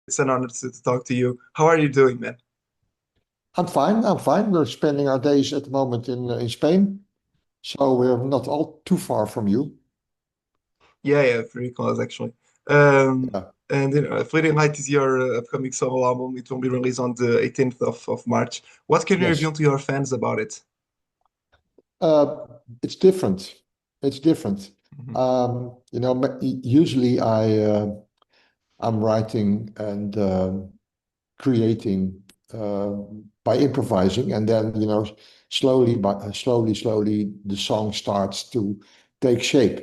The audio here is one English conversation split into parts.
It's an honor to talk to you. How are you doing, man? I'm fine. I'm fine. We're spending our days at the moment in Spain, so we're not all too far from you. Yeah, yeah, very close actually. Um, Yeah. and Fleeting Light is your upcoming solo album. It will be released on the 18th of March. What can you Yes. reveal to your fans about it? Uh, it's different. It's different. Mhm. Usually I'm writing and creating uh, by improvising, and then slowly the song starts to take shape,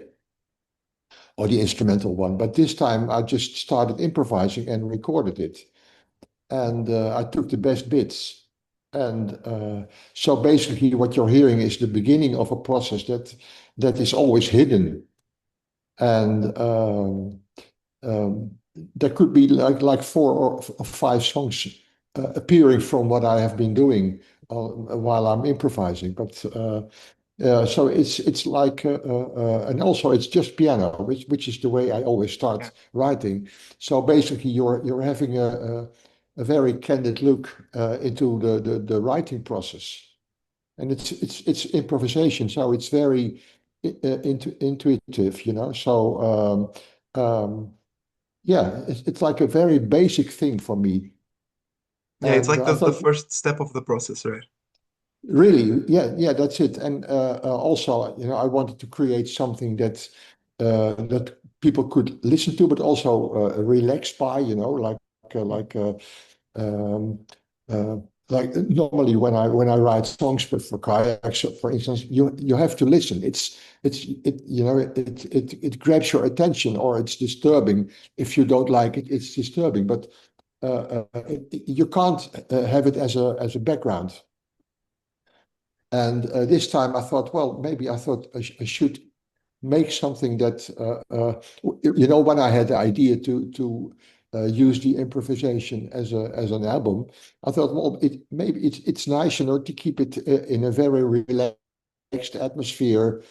or the instrumental one. But this time I just started improvising and recorded it. And I took the best bits. And so basically, what you're hearing is the beginning of a process that is always hidden. And um, there could be like four or five songs appearing from what I have been doing while I'm improvising. But so it's like, and also it's just piano, which is the way I always Yeah, start writing. So basically, you're having a very candid look into the writing process, and it's improvisation, so it's very intuitive, So yeah, it's like a very basic thing for me, yeah, it's and like I the thought. first step of the process, right? Really, yeah, yeah, that's it. And also, I wanted to create something that people could listen to, but also relax by, uh, like uh, um, uh, like normally when I write songs for kayaks, for instance, you have to listen. It grabs your attention, or it's disturbing. If you don't like it, it's disturbing. But you can't have it as a background. And this time I thought, well, maybe I thought I should make something that, when I had the idea to use the improvisation as an album, I thought, well, maybe it's nice, to keep it in a very relaxed atmosphere,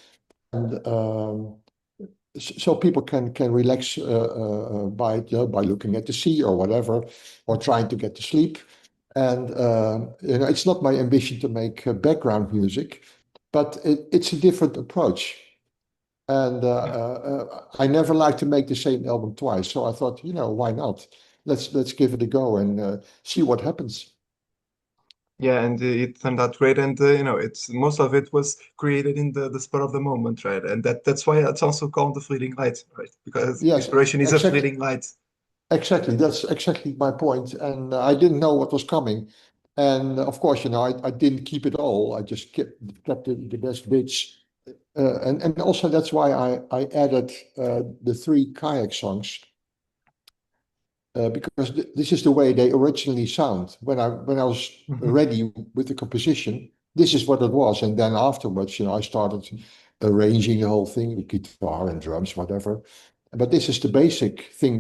and so people can relax by looking at the sea or whatever, or Mhm. trying to get to sleep. And it's not my ambition to make background music, but it's a different approach. And Yeah. I never like to make the same album twice, so I thought, why not? Let's give it a go and see what happens. Yeah, and it turned out great, and it's most of it was created in the spur of the moment, right? And that's why it's also called the fleeting light, right? Because Yes, inspiration is a exactly. fleeting light. Exactly, that's exactly my point. And I didn't know what was coming. And of course, I didn't keep it all. I just kept the best bits. And also that's why I added the three kayak songs, because this is the way they originally sound. When I was Mhm. ready with the composition, this is what it was. And then afterwards, I started arranging the whole thing with guitar and drums, whatever. But this is the basic thing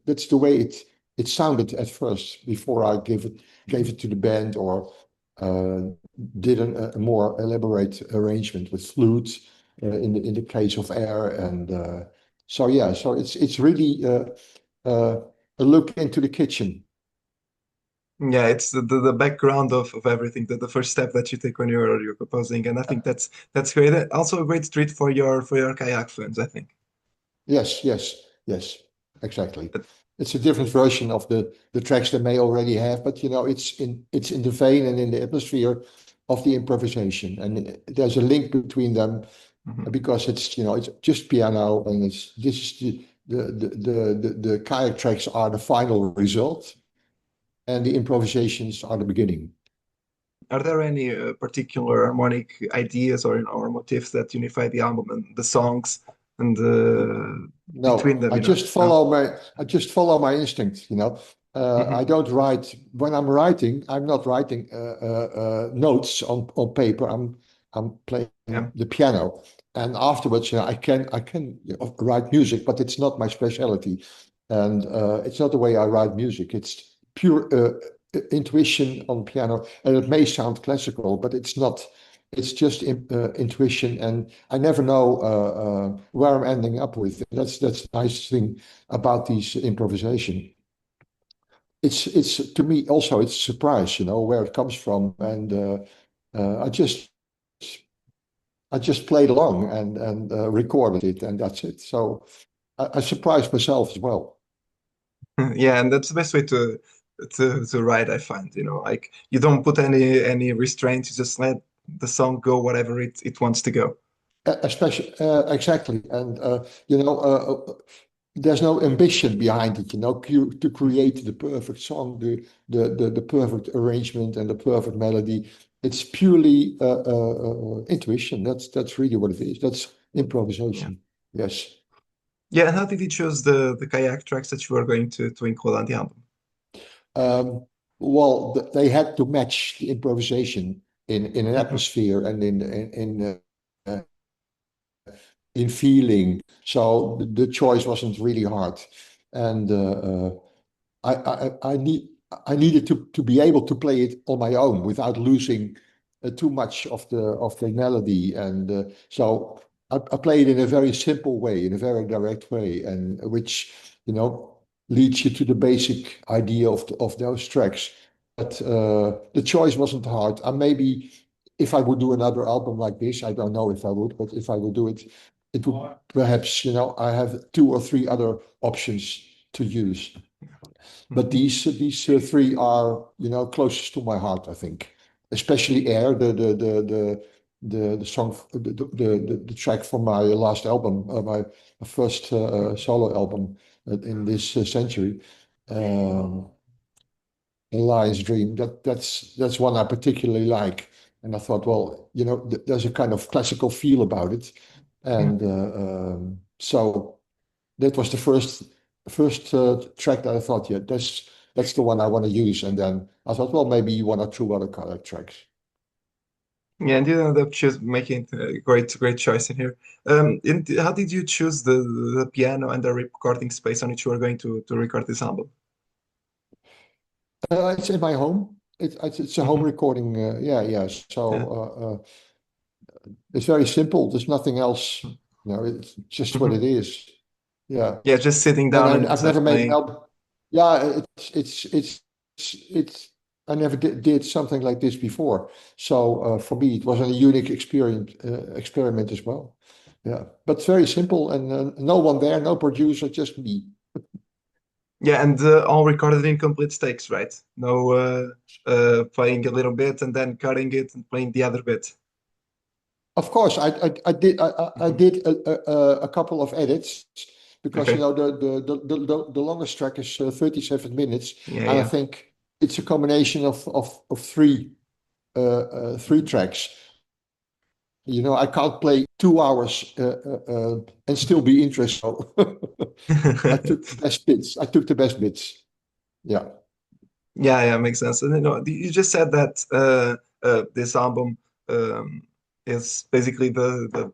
that's the way it sounded at first, before I gave it to the band, or uh, did a more elaborate arrangement with flute in the case of air. And so yeah, so it's really uh, a look into the kitchen. Yeah, it's the background of everything, the first step that you take when you're composing, and I think that's great. Also a great treat for your kayak fans, I think. Yes, yes, yes, exactly. But It's a different version of the tracks they may already have, but it's in the vein and in the atmosphere of the improvisation, and there's a link between them, mhm. because it's just piano, and it's this is the kayak tracks are the final result, and the improvisations are the beginning. Are there any particular harmonic ideas or motifs that unify the album and the songs and between No, them, I you know? just No? follow my instinct. I Hmm. don't write when I'm writing. I'm not writing notes on paper. I'm playing Yeah. the piano, and afterwards, I can write music, but it's not my specialty, and it's not the way I write music. It's pure intuition on piano, and it may sound classical, but it's not. It's just intuition, and I never know where I'm ending up with. That's the nice thing about these improvisation. it's to me also it's a surprise, where it comes from, and I just played along and recorded it, and that's it. So I surprised myself as well. Yeah, and that's the best way to write, I find. Like you don't put any restraints, you just let the song go whatever it wants to go. Especially exactly, and there's no ambition behind it, to create the perfect song, the perfect arrangement and the perfect melody. It's purely intuition. That's really what it is. That's Yeah. improvisation. Yes. Yeah, and how did you choose the kayak tracks that you were going to include on the album? Um, well, they had to match the improvisation in an Hmm. atmosphere and in feeling. So the choice wasn't really hard, and I I needed to be able to play it on my own without losing too much of the melody, and so I play it in a very simple way, in a very direct way, and which you know leads you to the basic idea of those tracks. But the choice wasn't hard. And maybe if I would do another album like this, I don't know if I would, but if I would do it, it would perhaps I have two or three other options to use. But Hmm. these three are closest to my heart, I think. Especially Air, the song, the track from my last album, my first solo album in this century, um, A Lion's Dream. That's one I particularly like, and I thought, well, there's a kind of classical feel about it, and so that was the first track that I thought, yeah, that's the one I want to use. And then I thought, well, maybe one or two other Kayak tracks. Yeah, and you ended up making a great choice in here. How did you choose the piano and the recording space on which you were going to record this album? It's in my home. It's a home Hmm. recording. Yeah, yeah. Yeah. So it's very simple. There's nothing else. It's just what it Hmm. is. Yeah. Yeah, just sitting And down and I've just never made an playing. album. Yeah, it's I never did something like this before. So for me, it was a unique experience experiment as well. Yeah, but very simple, and no one there, no producer, just me. Yeah, and all recorded in complete takes, right? No playing a little bit and then cutting it and playing the other bit. Of course, I did I Hmm. did a couple of edits because Okay. the longest track is 37 minutes, Yeah, and I yeah. think it's a combination of three tracks. I can't play 2 hours and still be interested. So I took the best bits. I took the best bits. Yeah. Yeah, yeah, makes sense. And you just said that this album um, is basically the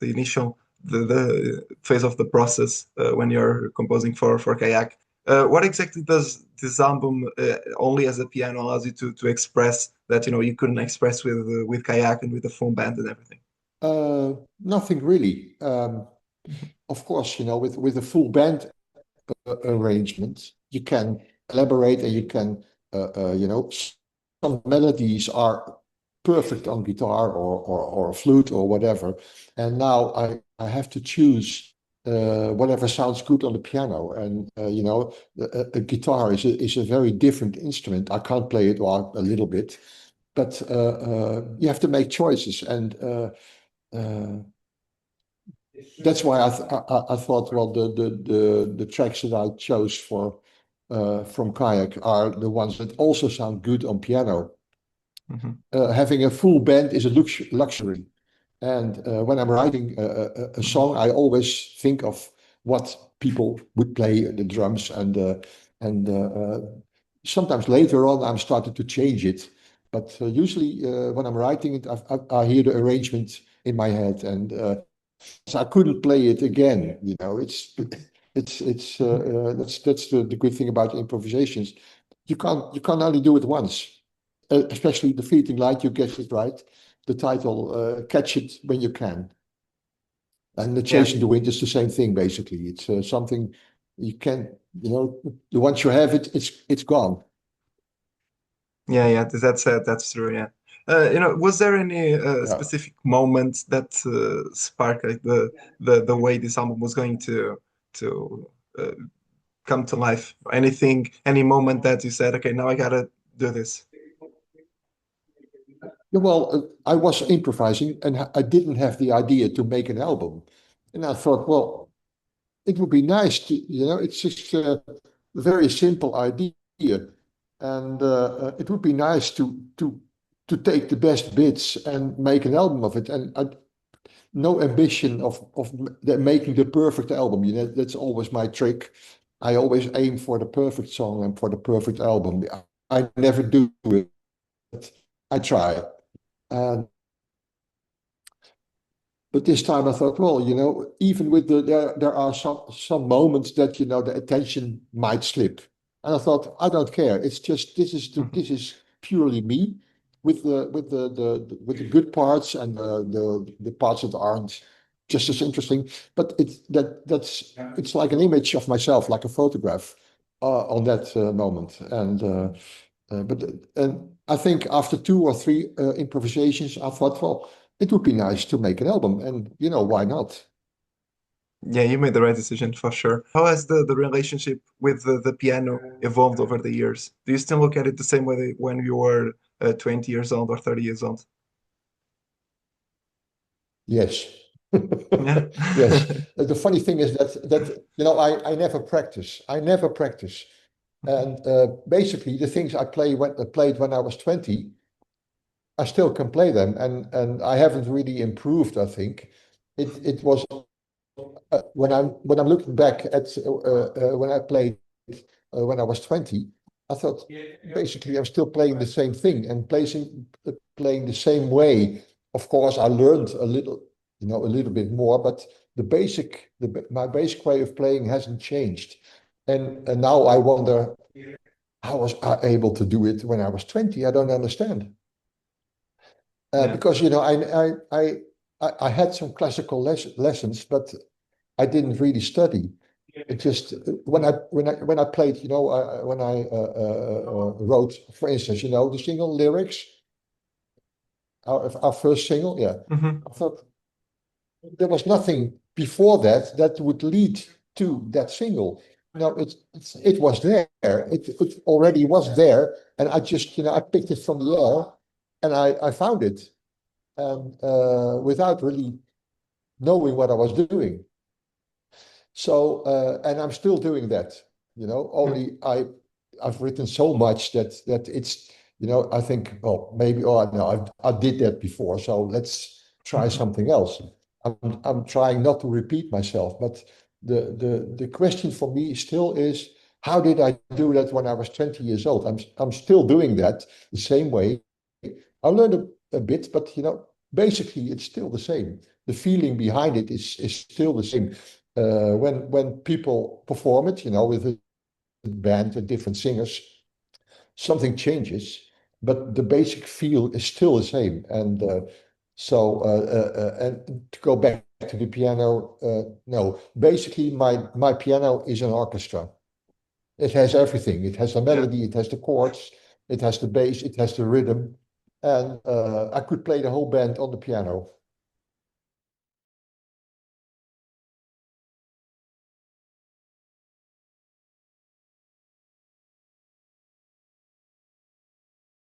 initial the phase of the process when you're composing for Kayak. What exactly does this album only as a piano allows you to express that you couldn't express with Kayak and with the full band and everything? Nothing really. Of course, with a full band arrangement, you can elaborate and you can, some melodies are perfect on guitar or flute or whatever. And now I have to choose whatever sounds good on the piano. And, a guitar is a very different instrument. I can't play it, well, a little bit, but you have to make choices. And that's why I thought, well, the tracks that I chose from Kayak are the ones that also sound good on piano. Hmm. Having a full band is a luxury, and when I'm writing a song, I always think of what people would play the drums, and sometimes later on I'm starting to change it. But usually when I'm writing it, I hear the arrangement in my head, and so I couldn't play it again. It's that's the good thing about improvisations. You can't only do it once, especially the fleeting light. You get it right. The title, catch it when you can. And the Yeah. chasing the wind is the same thing basically. It's something. You can, once you have it, it's gone. Yeah, yeah, that's true. Yeah, was there any Yeah. specific moment that sparked like, the way this album was going to uh, come to life? Anything, any moment that you said, okay, now I gotta do this. Yeah, well, I was improvising and I didn't have the idea to make an album. And I thought, well, it would be nice to, it's just a very simple idea. And it would be nice to take the best bits and make an album of it. And no ambition of making the perfect album. That's always my trick. I always aim for the perfect song and for the perfect album. I never do it. I try. And but this time I thought, well, even with there are some moments that the attention might slip, and I thought I don't care. It's just Mhm. this is purely me, with the good parts and the parts that aren't just as interesting. But it's like an image of myself, like a photograph, on that moment, but and I think after two or three improvisations, I thought, well, it would be nice to make an album, and why not? Yeah, you made the right decision for sure. How has the relationship with the piano evolved over the years? Do you still look at it the same way when you were 20 years old or 30 years old? Yes, Yeah. yes. The funny thing is that I never practice. I never practice, and basically the things I played when I was 20, I still can play them, and I haven't really improved. I think it was when I'm looking back at when I played when I was 20, I thought basically I'm still playing the same thing and playing the same way. Of course, I learned a little bit more, but my basic way of playing hasn't changed. And now I wonder how was I able to do it when I was 20? I don't understand. Yeah. Because I had some classical lessons, but I didn't really study. It just when I played, when I wrote, for instance, the single lyrics, our first single, yeah. Hmm. I thought there was nothing before that would lead to that single. It was there. It already was there, and I just I picked it from the air, and I found it, and without really knowing what I was doing. So, and I'm still doing that, only I've written so much that it's, I think, well, maybe, oh, no, I did that before, so let's try something else. I'm trying not to repeat myself, but the question for me still is, how did I do that when I was 20 years old? I'm still doing that the same way. I learned a bit, but basically it's still the same. The feeling behind it is still the same. When people perform it, with a band and different singers, something changes, but the basic feel is still the same. And to go back to the piano, no, basically my piano is an orchestra. It has everything. It has the Yeah. melody, it has the chords, it has the bass, it has the rhythm, and I could play the whole band on the piano.